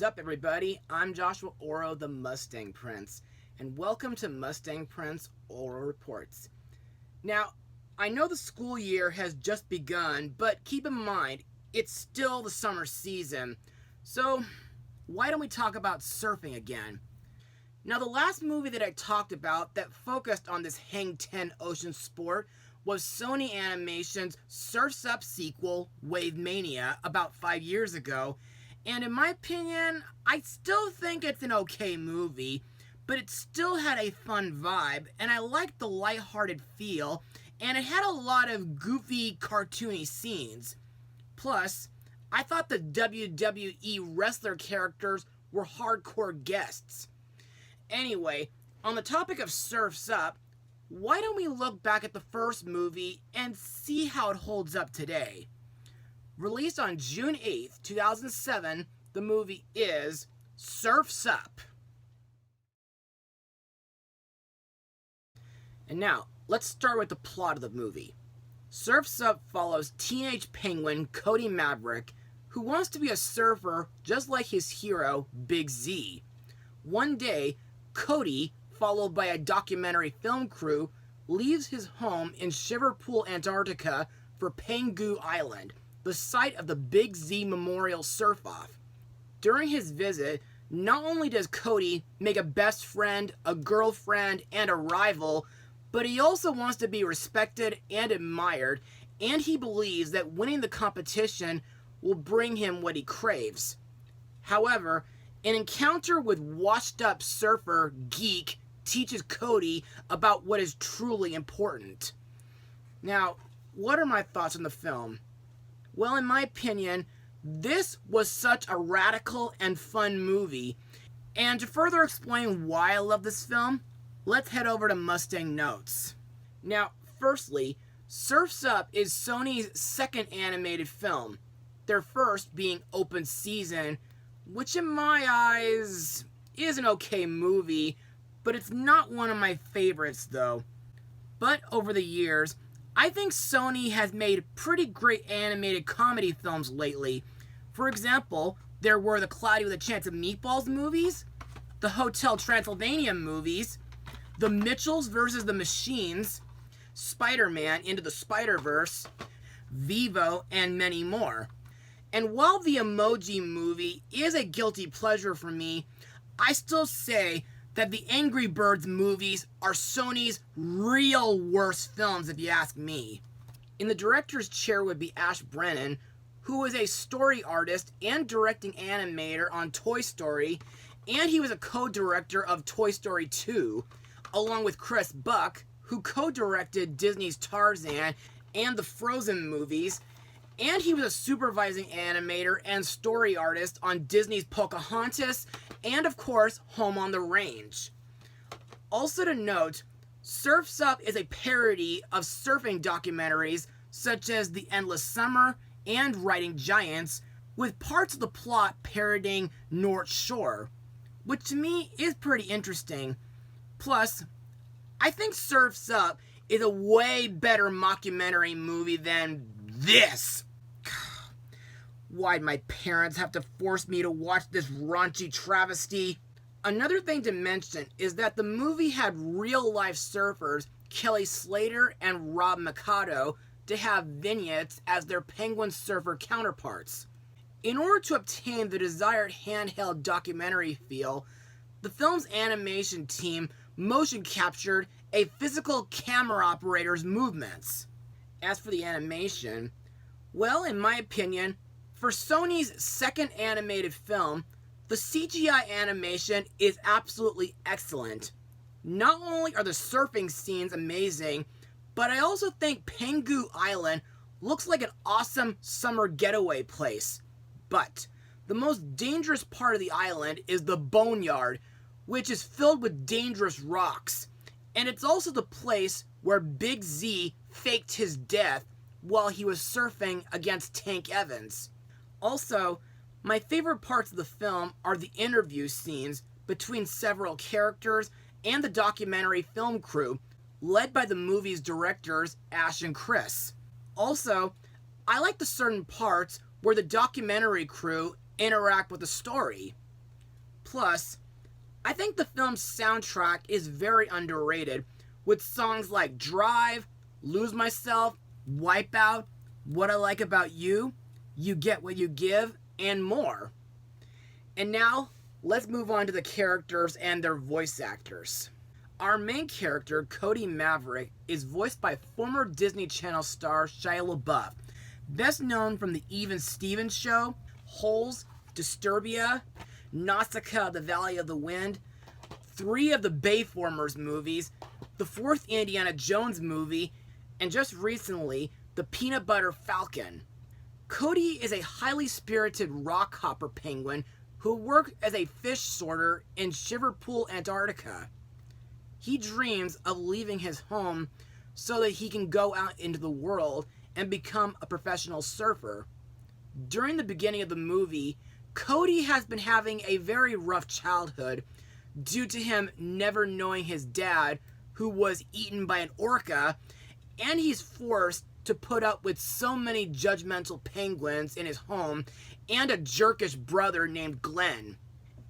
Sup everybody, I'm Joshua Orro, the Mustang Prince, and welcome to Mustang Prince Orro Reports. Now, I know the school year has just begun, but keep in mind, it's still the summer season, so why don't we talk about surfing again? Now, the last movie that I talked about that focused on this Hang 10 ocean sport was Sony Animation's Surf's Up sequel, Wave Mania, about 5 years ago. And in my opinion, I still think it's an okay movie, but it still had a fun vibe, and I liked the lighthearted feel, and it had a lot of goofy, cartoony scenes. Plus, I thought the WWE wrestler characters were hardcore guests. Anyway, on the topic of Surf's Up, why don't we look back at the first movie and see how it holds up today? Released on June 8th, 2007, the movie is Surf's Up. And now, let's start with the plot of the movie. Surf's Up follows teenage penguin Cody Maverick, who wants to be a surfer just like his hero, Big Z. One day, Cody, followed by a documentary film crew, leaves his home in Shiverpool, Antarctica for Penghu Island, the site of the Big Z Memorial Surf-Off. During his visit, not only does Cody make a best friend, a girlfriend, and a rival, but he also wants to be respected and admired, and he believes that winning the competition will bring him what he craves. However, an encounter with washed-up surfer Geek teaches Cody about what is truly important. Now, what are my thoughts on the film? Well, in my opinion, this was such a radical and fun movie. And to further explain why I love this film, let's head over to Mustang Notes. Now, firstly, Surf's Up is Sony's second animated film, their first being Open Season, which in my eyes is an okay movie, but it's not one of my favorites though. But over the years, I think Sony has made pretty great animated comedy films lately. For example, there were the Cloudy with a Chance of Meatballs movies, the Hotel Transylvania movies, the Mitchells vs. the Machines, Spider-Man Into the Spider-Verse, Vivo, and many more. And while the Emoji Movie is a guilty pleasure for me, I still say that the Angry Birds movies are Sony's real worst films if you ask me. In the director's chair would be Ash Brennan, who is a story artist and directing animator on Toy Story, and he was a co-director of Toy Story 2, along with Chris Buck, who co-directed Disney's Tarzan and the Frozen movies, and he was a supervising animator and story artist on Disney's Pocahontas and, of course, Home on the Range. Also to note, Surf's Up is a parody of surfing documentaries such as The Endless Summer and Riding Giants, with parts of the plot parodying North Shore, which to me is pretty interesting. Plus, I think Surf's Up is a way better mockumentary movie than this. Why'd my parents have to force me to watch this raunchy travesty? Another thing to mention is that the movie had real-life surfers Kelly Slater and Rob Mikado to have vignettes as their penguin surfer counterparts. In order to obtain the desired handheld documentary feel, the film's animation team motion captured a physical camera operator's movements. As for the animation, well, in my opinion, for Sony's second animated film, the CGI animation is absolutely excellent. Not only are the surfing scenes amazing, but I also think Penghu Island looks like an awesome summer getaway place. But the most dangerous part of the island is the boneyard, which is filled with dangerous rocks. And it's also the place where Big Z faked his death while he was surfing against Tank Evans. Also, my favorite parts of the film are the interview scenes between several characters and the documentary film crew, led by the movie's directors, Ash and Chris. Also, I like the certain parts where the documentary crew interact with the story. Plus, I think the film's soundtrack is very underrated, with songs like Drive, Lose Myself, Wipeout, What I Like About You, You Get What You Give, and more. And now, let's move on to the characters and their voice actors. Our main character, Cody Maverick, is voiced by former Disney Channel star Shia LaBeouf, best known from The Even Stevens Show, Holes, Disturbia, Nausicaa, The Valley of the Wind, 3 of the Bayformers movies, the 4th Indiana Jones movie, and just recently, The Peanut Butter Falcon. Cody is a highly spirited rockhopper penguin who works as a fish sorter in Shiverpool, Antarctica. He dreams of leaving his home so that he can go out into the world and become a professional surfer. During the beginning of the movie, Cody has been having a very rough childhood due to him never knowing his dad, who was eaten by an orca, and he's forced to put up with so many judgmental penguins in his home and a jerkish brother named Glenn.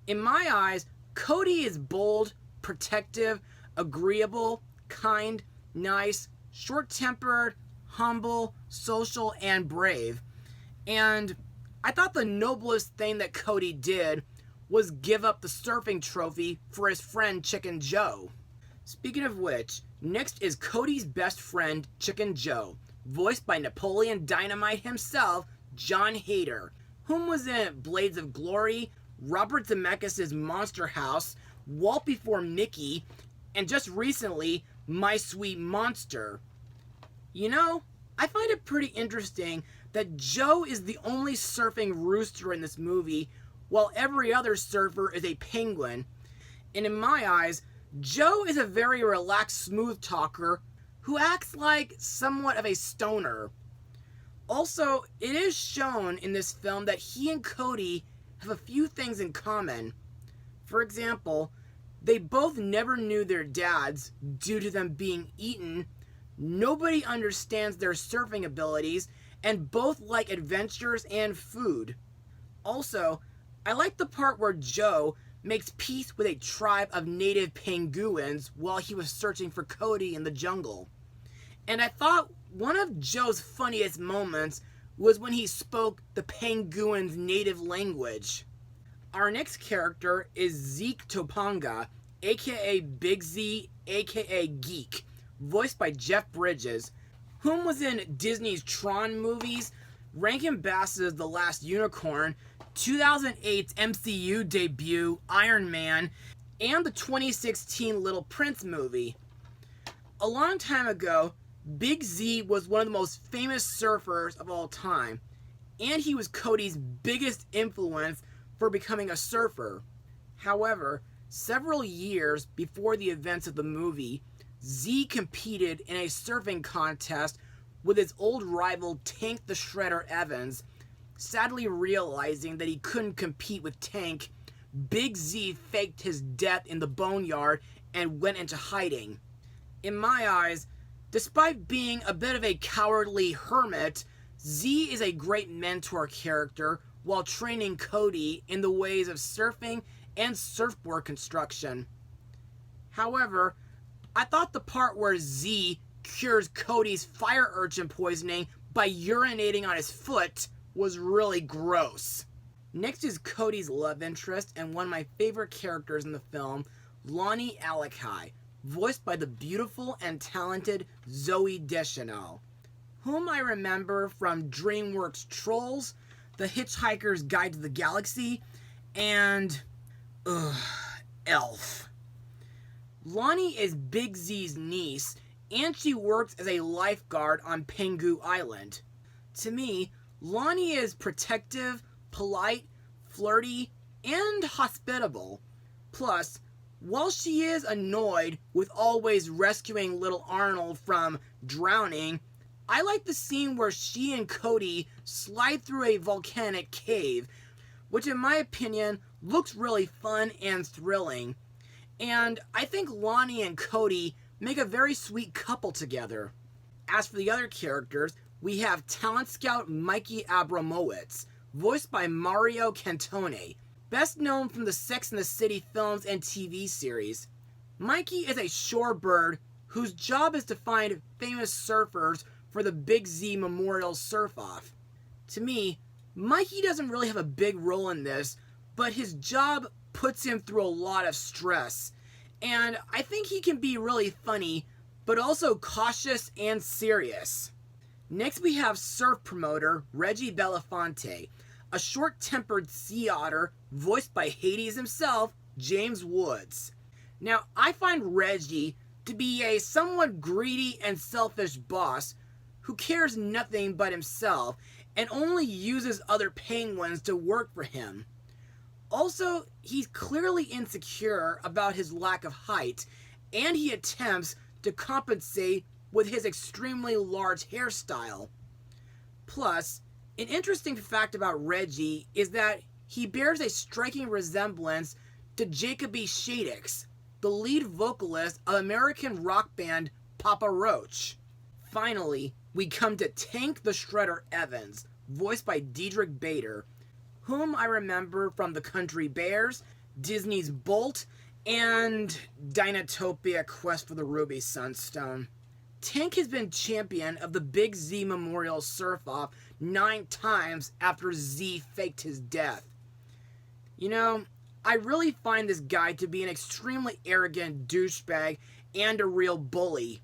In my eyes, Cody is bold, protective, agreeable, kind, nice, short-tempered, humble, social, and brave. And I thought the noblest thing that Cody did was give up the surfing trophy for his friend Chicken Joe. Speaking of which, next is Cody's best friend, Chicken Joe, voiced by Napoleon Dynamite himself, Jon Heder, whom was in Blades of Glory, Robert Zemeckis' Monster House, Walt Before Mickey, and just recently, My Sweet Monster. You know, I find it pretty interesting that Joe is the only surfing rooster in this movie, while every other surfer is a penguin. And in my eyes, Joe is a very relaxed, smooth talker who acts like somewhat of a stoner. Also, it is shown in this film that he and Cody have a few things in common. For example, they both never knew their dads due to them being eaten, nobody understands their surfing abilities, and both like adventures and food. Also, I like the part where Joe makes peace with a tribe of native penguins while he was searching for Cody in the jungle. And I thought one of Joe's funniest moments was when he spoke the penguin's native language. Our next character is Zeke Topanga, aka Big Z, aka Geek, voiced by Jeff Bridges, whom was in Disney's Tron movies, Rankin Bass's The Last Unicorn, 2008's MCU debut, Iron Man, and the 2016 Little Prince movie. A long time ago, Big Z was one of the most famous surfers of all time, and he was Cody's biggest influence for becoming a surfer. However, several years before the events of the movie, Z competed in a surfing contest with his old rival Tank the Shredder Evans. Sadly realizing that he couldn't compete with Tank, Big Z faked his death in the boneyard and went into hiding. In my eyes, despite being a bit of a cowardly hermit, Z is a great mentor character while training Cody in the ways of surfing and surfboard construction. However, I thought the part where Z cures Cody's fire urchin poisoning by urinating on his foot was really gross. Next is Cody's love interest and one of my favorite characters in the film, Lonnie Alakai, voiced by the beautiful and talented Zooey Deschanel, whom I remember from DreamWorks Trolls, The Hitchhiker's Guide to the Galaxy, and Elf. Lonnie is Big Z's niece, and she works as a lifeguard on Pengu Island. To me, Lonnie is protective, polite, flirty, and hospitable. Plus, while she is annoyed with always rescuing little Arnold from drowning, I like the scene where she and Cody slide through a volcanic cave, which in my opinion looks really fun and thrilling. And I think Lonnie and Cody make a very sweet couple together. As for the other characters, we have talent scout Mikey Abramowitz, voiced by Mario Cantone, best known from the Sex and the City films and TV series. Mikey is a shorebird whose job is to find famous surfers for the Big Z Memorial Surf-Off. To me, Mikey doesn't really have a big role in this, but his job puts him through a lot of stress. And I think he can be really funny, but also cautious and serious. Next we have surf promoter Reggie Belafonte, a short-tempered sea otter voiced by Hades himself, James Woods. Now, I find Reggie to be a somewhat greedy and selfish boss who cares nothing but himself and only uses other penguins to work for him. Also, he's clearly insecure about his lack of height, and he attempts to compensate with his extremely large hairstyle. Plus, an interesting fact about Reggie is that he bears a striking resemblance to Jacob E. Shaddix, the lead vocalist of American rock band Papa Roach. Finally, we come to Tank the Shredder Evans, voiced by Diedrich Bader, whom I remember from the Country Bears, Disney's Bolt, and Dinotopia Quest for the Ruby Sunstone. Tank has been champion of the Big Z Memorial Surf-Off 9 times after Z faked his death. You know, I really find this guy to be an extremely arrogant douchebag and a real bully.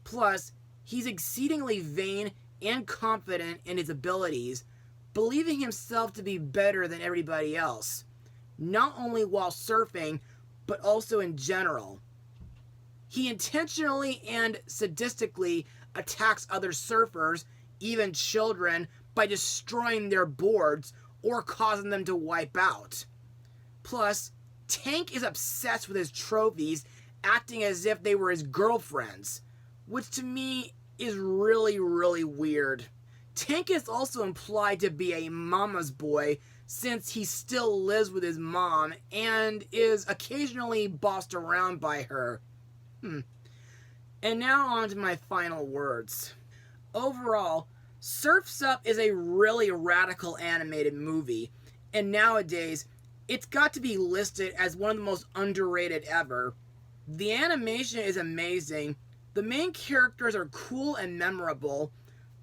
Plus, he's exceedingly vain and confident in his abilities, believing himself to be better than everybody else, not only while surfing, but also in general. He intentionally and sadistically attacks other surfers, even children, by destroying their boards or causing them to wipe out. Plus, Tank is obsessed with his trophies, acting as if they were his girlfriends, which to me is really, really weird. Tank is also implied to be a mama's boy since he still lives with his mom and is occasionally bossed around by her. And now on to my final words. Overall, Surf's Up is a really radical animated movie, and nowadays, it's got to be listed as one of the most underrated ever. The animation is amazing, the main characters are cool and memorable,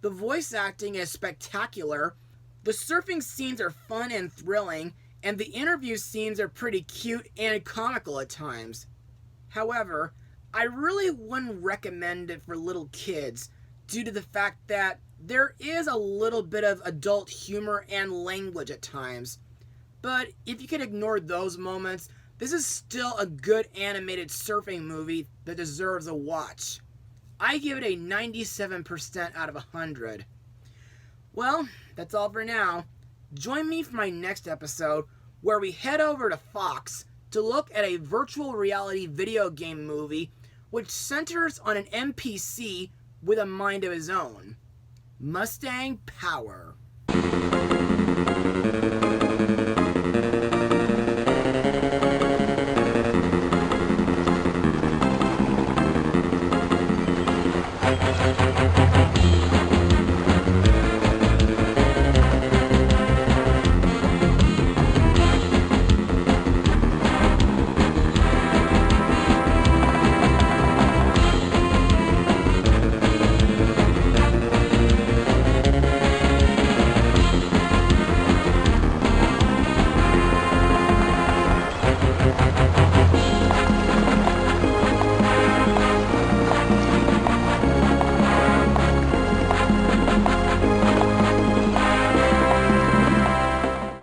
the voice acting is spectacular, the surfing scenes are fun and thrilling, and the interview scenes are pretty cute and comical at times. However, I really wouldn't recommend it for little kids due to the fact that there is a little bit of adult humor and language at times. But if you can ignore those moments, this is still a good animated surfing movie that deserves a watch. I give it a 97% out of 100. Well, that's all for now. Join me for my next episode where we head over to Fox to look at a virtual reality video game movie which centers on an NPC with a mind of his own. Mustang Power.